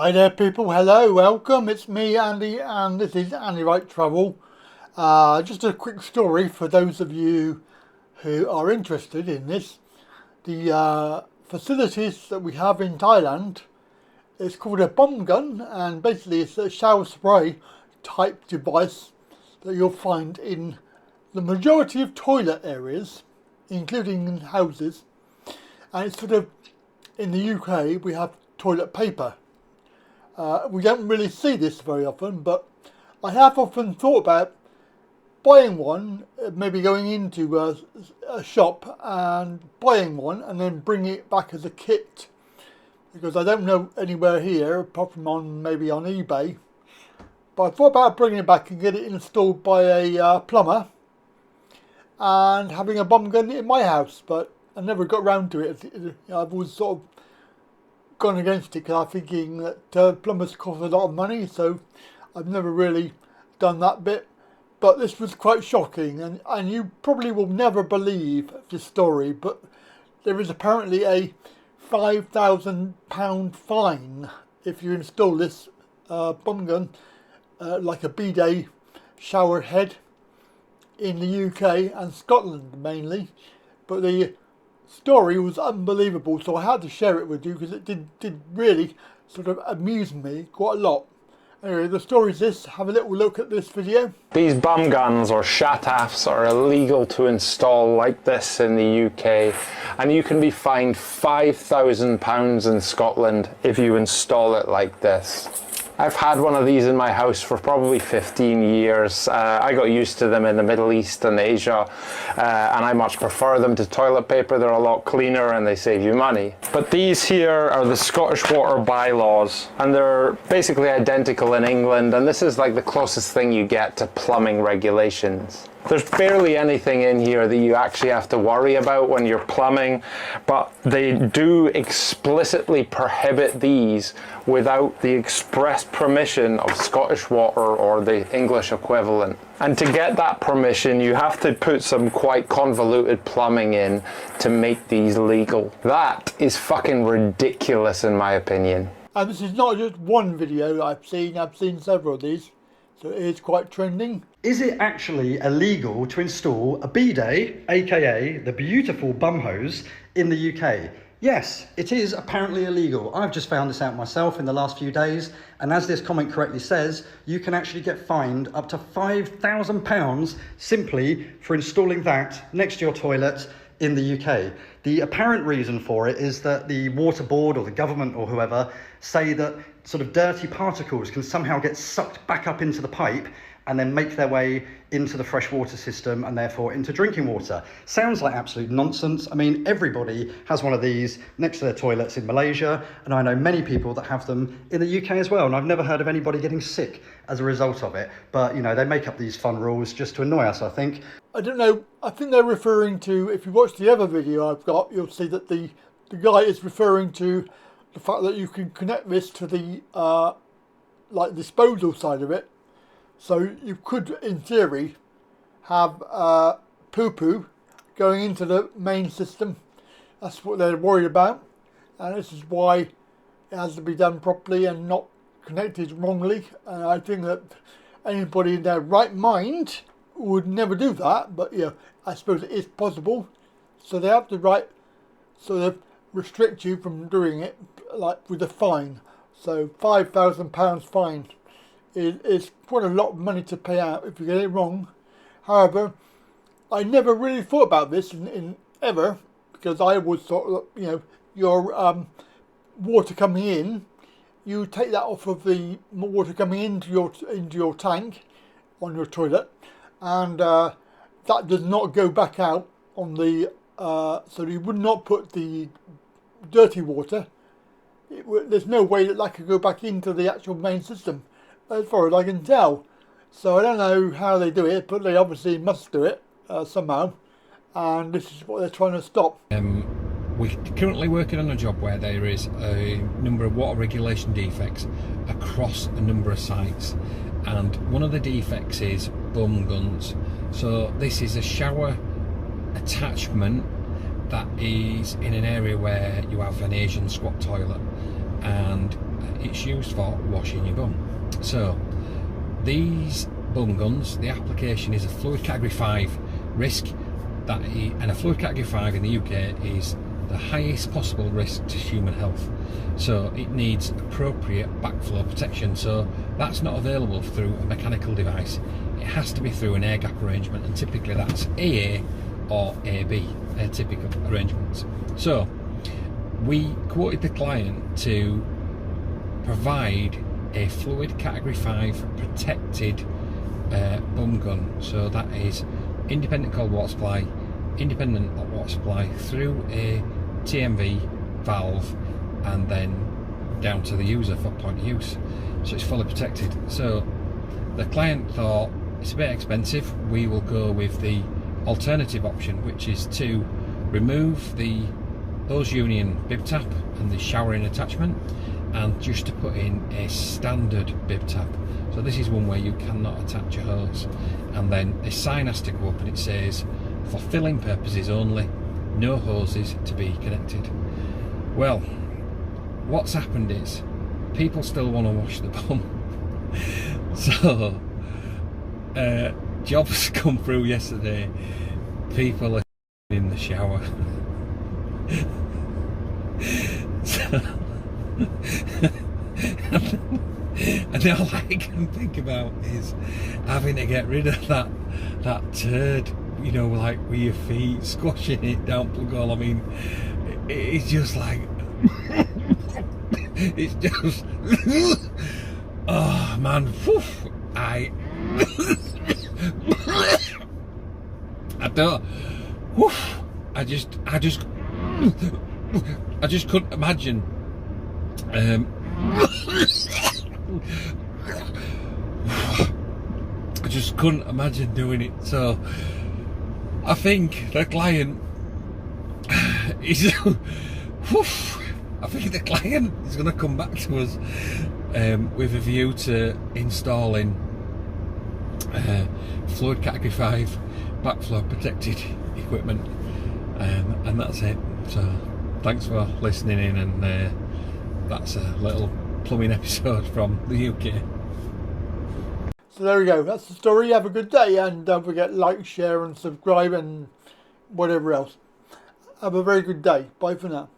Hi there people, hello, welcome, it's me Andy and this is Andy Wright Travel. Just a quick story for those of you who are interested in this. The facilities that we have in Thailand, it's called a bomb gun, and basically it's a shower spray type device that you'll find in the majority of toilet areas, including in houses. And it's sort of, in the UK we have toilet paper. We don't really see this very often, but I have often thought about buying one, maybe going into a shop and buying one and then bringing it back as a kit, because I don't know anywhere here apart from maybe on eBay. But I thought about bringing it back and get it installed by a plumber and having a bomb gun in my house, but I never got round to it. I've always sort of gone against it because I'm thinking that plumbers cost a lot of money, so I've never really done that bit. But this was quite shocking, and you probably will never believe this story, but there is apparently a £5,000 fine if you install this bomb gun, like a bidet shower head, in the UK and Scotland mainly. But the story was unbelievable, so I had to share it with you because it did really sort of amuse me quite a lot. Anyway, the story is this. Have a little look at this video. These bum guns or shatafs are illegal to install like this in the UK, and you can be fined £5,000 in Scotland if you install it like this. I've had one of these in my house for probably 15 years. I got used to them in the Middle East and Asia, and I much prefer them to toilet paper. They're a lot cleaner and they save you money. But these here are the Scottish water bylaws, and they're basically identical in England, and this is like the closest thing you get to plumbing regulations. There's barely anything in here that you actually have to worry about when you're plumbing, but they do explicitly prohibit these without the express permission of Scottish Water or the English equivalent. And to get that permission, you have to put some quite convoluted plumbing in to make these legal. That is fucking ridiculous in my opinion. And this is not just one video that I've seen several of these, so it is quite trending. Is it actually illegal to install a bidet, aka the beautiful bum hose, in the UK? Yes, it is apparently illegal. I've just found this out myself in the last few days, and as this comment correctly says, you can actually get fined up to £5,000 simply for installing that next to your toilet in the UK. The apparent reason for it is that the water board or the government or whoever say that sort of dirty particles can somehow get sucked back up into the pipe and then make their way into the freshwater system and therefore into drinking water. Sounds like absolute nonsense. I mean, everybody has one of these next to their toilets in Malaysia, and I know many people that have them in the UK as well, and I've never heard of anybody getting sick as a result of it. But, you know, they make up these fun rules just to annoy us, I think. I don't know, I think they're referring to, if you watch the other video I've got, you'll see that the guy is referring to the fact that you can connect this to the like disposal side of it. So you could, in theory, have poo-poo going into the main system. That's what they're worried about. And this is why it has to be done properly and not connected wrongly. And I think that anybody in their right mind would never do that. But, yeah, I suppose it is possible. So they have to sort of restrict you from doing it, like with a fine. So £5,000 fine is quite a lot of money to pay out if you get it wrong. However, I never really thought about this in ever, because I always thought, you know, your water coming in, you take that off of the water coming into your tank on your toilet, and that does not go back out on the so you would not put the dirty water. There's no way that could go back into the actual main system, as far as I can tell. So I don't know how they do it, but they obviously must do it somehow, and this is what they're trying to stop. We're currently working on a job where there is a number of water regulation defects across a number of sites, and one of the defects is bum guns. So this is a shower attachment that is in an area where you have an Asian squat toilet, and it's used for washing your bum. So these bum guns, the application is a fluid category 5 risk, and a fluid category 5 in the UK is the highest possible risk to human health. So it needs appropriate backflow protection. So that's not available through a mechanical device. It has to be through an air gap arrangement, and typically that's AA or AB, typical arrangements. So we quoted the client to provide a fluid category 5 protected bum gun. So that is independent cold water supply, independent hot water supply through a TMV valve, and then down to the user for point of use. So it's fully protected. So the client thought it's a bit expensive, we will go with the alternative option, which is to remove the hose union bib tap and the showering attachment, and just to put in a standard bib tap. So this is one where you cannot attach a hose, and then a sign has to go up and it says, for filling purposes only, no hoses to be connected. Well, what's happened is people still want to wash the bum. So jobs come through yesterday, people are in the shower. So, and all I can think about is having to get rid of that turd, you know, like with your feet, squashing it down plug hole. I mean, it's just like it's just oh man, whew, I don't, whew, I just couldn't imagine I just couldn't imagine doing it. So I think the client is I think the client is going to come back to us with a view to installing fluid category 5 backflow protected equipment, and that's it. So thanks for listening in, and that's a little plumbing episode from the UK. So there we go, that's the story. Have a good day, and don't forget like, share and subscribe and whatever else. Have a very good day. Bye for now.